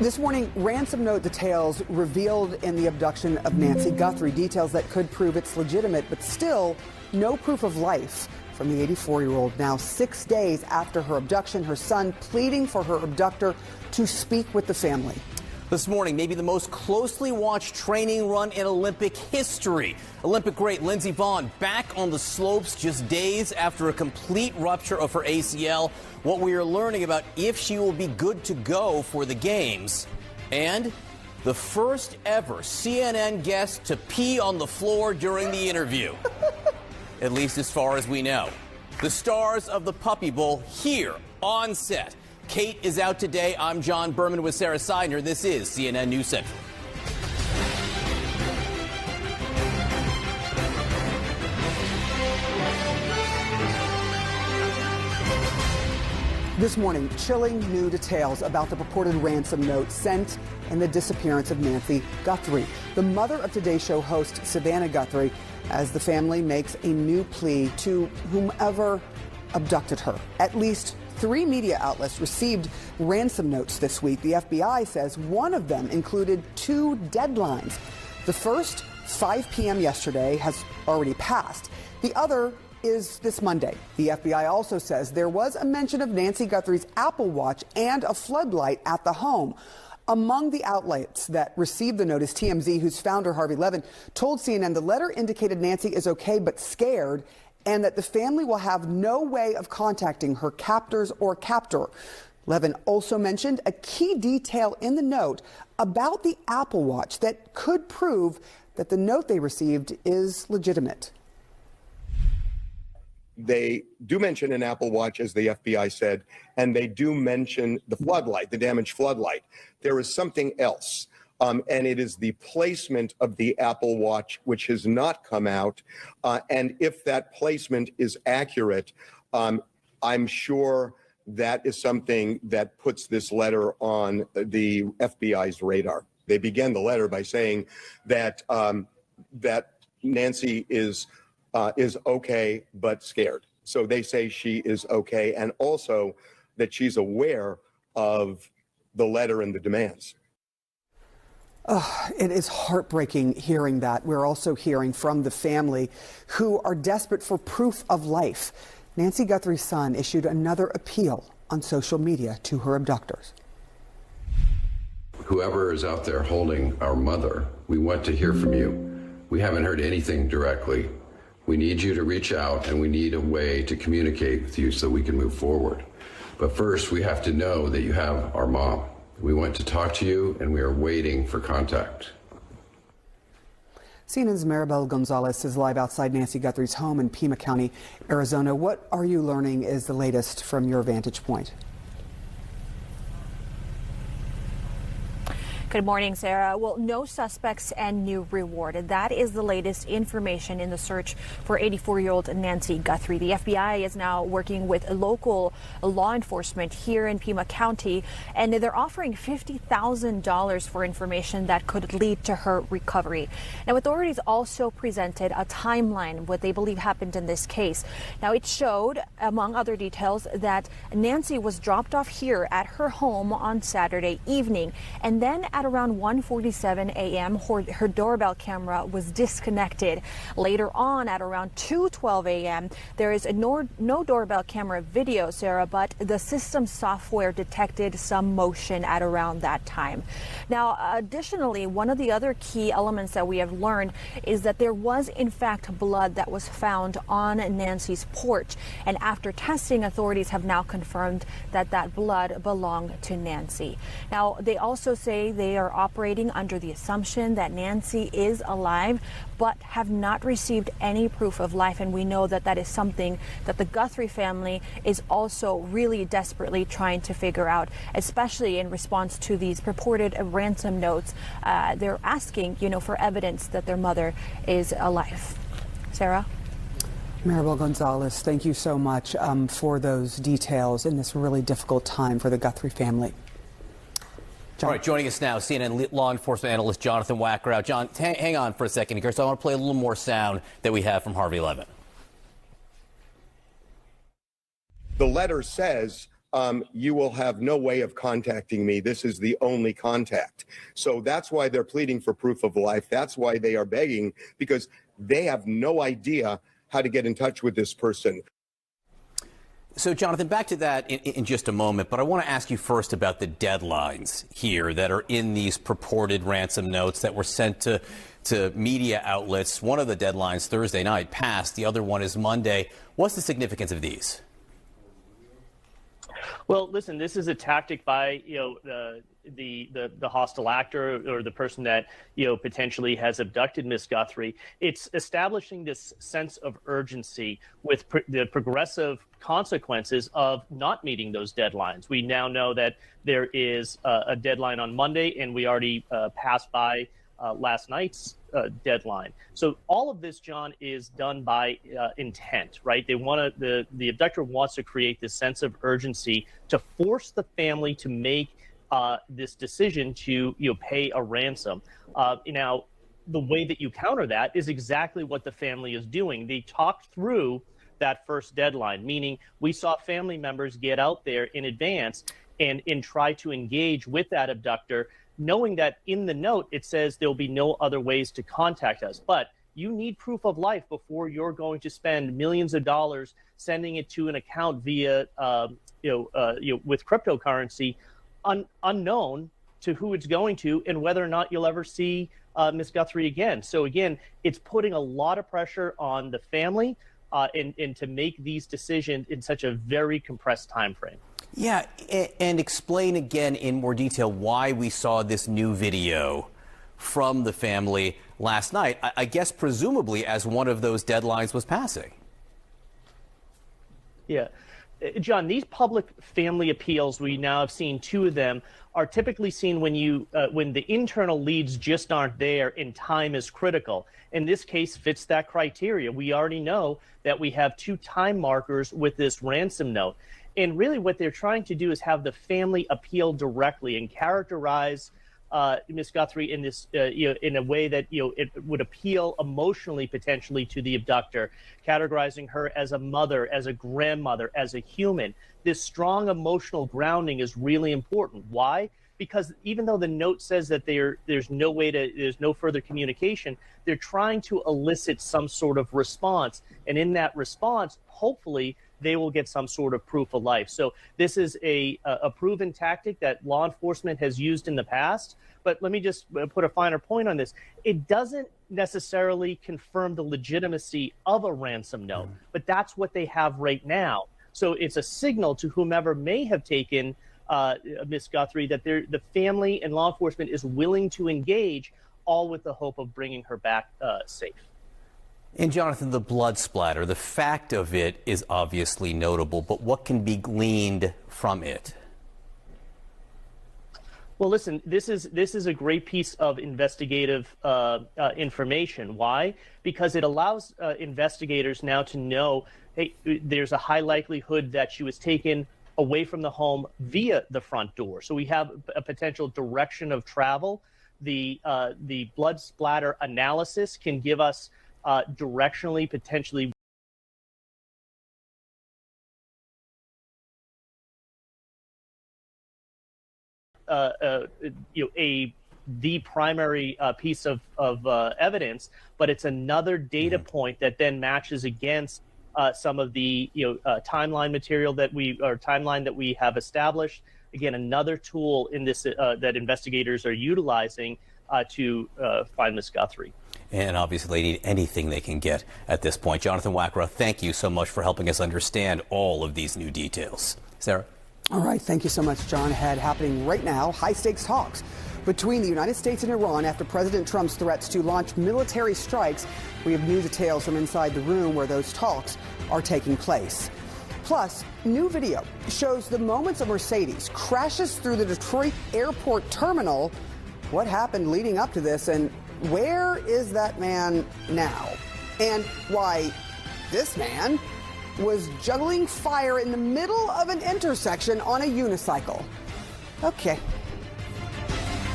This morning, ransom note details revealed in the abduction of Nancy Guthrie, details that could prove it's legitimate, but still no proof of life from the 84-year-old. Now 6 days after her abduction, her son pleading for her abductor to speak with the family. This morning, maybe the most closely watched training run in Olympic history. Olympic great Lindsey Vonn back on the slopes just days after a complete rupture of her ACL. What we are learning about if she will be good to go for the games. And the first ever CNN guest to pee on the floor during the interview. At least as far as we know. The stars of the Puppy Bowl here on set. Kate is out today. I'm John Berman with Sarah Seidner. This is CNN News Central. This morning, chilling new details about the purported ransom note sent and the disappearance of Nancy Guthrie. The mother of Today's Show host Savannah Guthrie, as the family makes a new plea to whomever abducted her. At least 3 media outlets received ransom notes this week. The FBI says one of them included 2 deadlines. The first, 5 p.m. yesterday, has already passed. The other is this Monday. The FBI also says there was a mention of Nancy Guthrie's Apple Watch and a floodlight at the home. Among the outlets that received the notice, TMZ, whose founder, Harvey Levin, told CNN the letter indicated Nancy is okay but scared, and that the family will have no way of contacting her captors or captor. Levin also mentioned a key detail in the note about the Apple Watch that could prove that the note they received is legitimate. They do mention an Apple Watch, as the FBI said, and they do mention the floodlight, the damaged floodlight. There is something else. And it is the placement of the Apple Watch, which has not come out. And if that placement is accurate, I'm sure that is something that puts this letter on the FBI's radar. They began the letter by saying that that Nancy is okay but scared. So they say she is okay, and also that she's aware of the letter and the demands. It is heartbreaking hearing that. We're also hearing from the family who are desperate for proof of life. Nancy Guthrie's son issued another appeal on social media to her abductors. Whoever is out there holding our mother, we want to hear from you. We haven't heard anything directly. We need you to reach out, and we need a way to communicate with you so we can move forward. But first, we have to know that you have our mom. We want to talk to you, and we are waiting for contact. CNN's Maribel Gonzalez is live outside Nancy Guthrie's home in Pima County, Arizona. What are you learning is the latest from your vantage point? Good morning, Sarah. Well, no suspects and new reward. That is the latest information in the search for 84-year-old Nancy Guthrie. The FBI is now working with local law enforcement here in Pima County, and they're offering $50,000 for information that could lead to her recovery. Now, authorities also presented a timeline, what they believe happened in this case. Now, it showed, among other details, that Nancy was dropped off here at her home on Saturday evening, and then at around 1:47 a.m., her doorbell camera was disconnected. Later on, at around 2:12 a.m., there is no doorbell camera video, Sarah, but the system software detected some motion at around that time. Now, additionally, one of the other key elements that we have learned is that there was, in fact, blood that was found on Nancy's porch. And after testing, authorities have now confirmed that that blood belonged to Nancy. Now, they also say they are operating under the assumption that Nancy is alive, but have not received any proof of life. And we know that that is something that the Guthrie family is also really desperately trying to figure out, especially in response to these purported ransom notes. They're asking, for evidence that their mother is alive. Sarah? Maribel Gonzalez, thank you so much for those details in this really difficult time for the Guthrie family. John. All right, joining us now, CNN law enforcement analyst Jonathan Wackrow. John, hang on for a second here, so I want to play a little more sound that we have from Harvey Levin. The letter says you will have no way of contacting me. This is the only contact. So that's why they're pleading for proof of life. That's why they are begging, because they have no idea how to get in touch with this person. So, Jonathan, back to that in just a moment, but I want to ask you first about the deadlines here that are in these purported ransom notes that were sent to media outlets. One of the deadlines, Thursday night, passed. The other one is Monday. What's the significance of these? Well, listen, this is a tactic by, the hostile actor or the person that, potentially has abducted Miss Guthrie. It's establishing this sense of urgency with the progressive consequences of not meeting those deadlines. We now know that there is a deadline on Monday, and we already passed by last night's deadline. So all of this, John, is done by intent, right? The abductor wants to create this sense of urgency to force the family to make this decision to pay a ransom. Now, the way that you counter that is exactly what the family is doing. They talked through that first deadline, meaning we saw family members get out there in advance and try to engage with that abductor, knowing that in the note it says there'll be no other ways to contact us. But you need proof of life before you're going to spend millions of dollars sending it to an account via, with cryptocurrency, unknown to who it's going to and whether or not you'll ever see Miss Guthrie again. So again, it's putting a lot of pressure on the family and to make these decisions in such a very compressed time frame. Yeah, and explain again in more detail why we saw this new video from the family last night, I guess presumably as one of those deadlines was passing. Yeah. John, these public family appeals, we now have seen two of them, are typically seen when the internal leads just aren't there and time is critical. And this case fits that criteria. We already know that we have two time markers with this ransom note. And really what they're trying to do is have the family appeal directly and characterize Miss Guthrie in this, in a way that, it would appeal emotionally, potentially, to the abductor, categorizing her as a mother, as a grandmother, as a human. This strong emotional grounding is really important. Why? Because even though the note says that there's no further communication, they're trying to elicit some sort of response. And in that response, hopefully, they will get some sort of proof of life. So this is a proven tactic that law enforcement has used in the past. But let me just put a finer point on this. It doesn't necessarily confirm the legitimacy of a ransom note, but that's what they have right now. So it's a signal to whomever may have taken Miss Guthrie that the family and law enforcement is willing to engage, all with the hope of bringing her back safe. And Jonathan, the blood splatter, the fact of it is obviously notable, but what can be gleaned from it? Well, listen, this is a great piece of investigative information. Why? Because it allows investigators now to know, hey, there's a high likelihood that she was taken away from the home via the front door. So we have a potential direction of travel. The blood splatter analysis can give us directionally, potentially the primary piece of evidence, but it's another data point that then matches against some of the timeline material that we have established. Again, another tool in this that investigators are utilizing to find Miss Guthrie. And obviously they need anything they can get at this point. Jonathan Wackrow, thank you so much for helping us understand all of these new details. Sarah? All right, thank you so much, John. Happening right now, high-stakes talks between the United States and Iran after President Trump's threats to launch military strikes. We have new details from inside the room where those talks are taking place. Plus, new video shows the moments a Mercedes crashes through the Detroit airport terminal. What happened leading up to this, and where is that man now? And why this man was juggling fire in the middle of an intersection on a unicycle. Okay.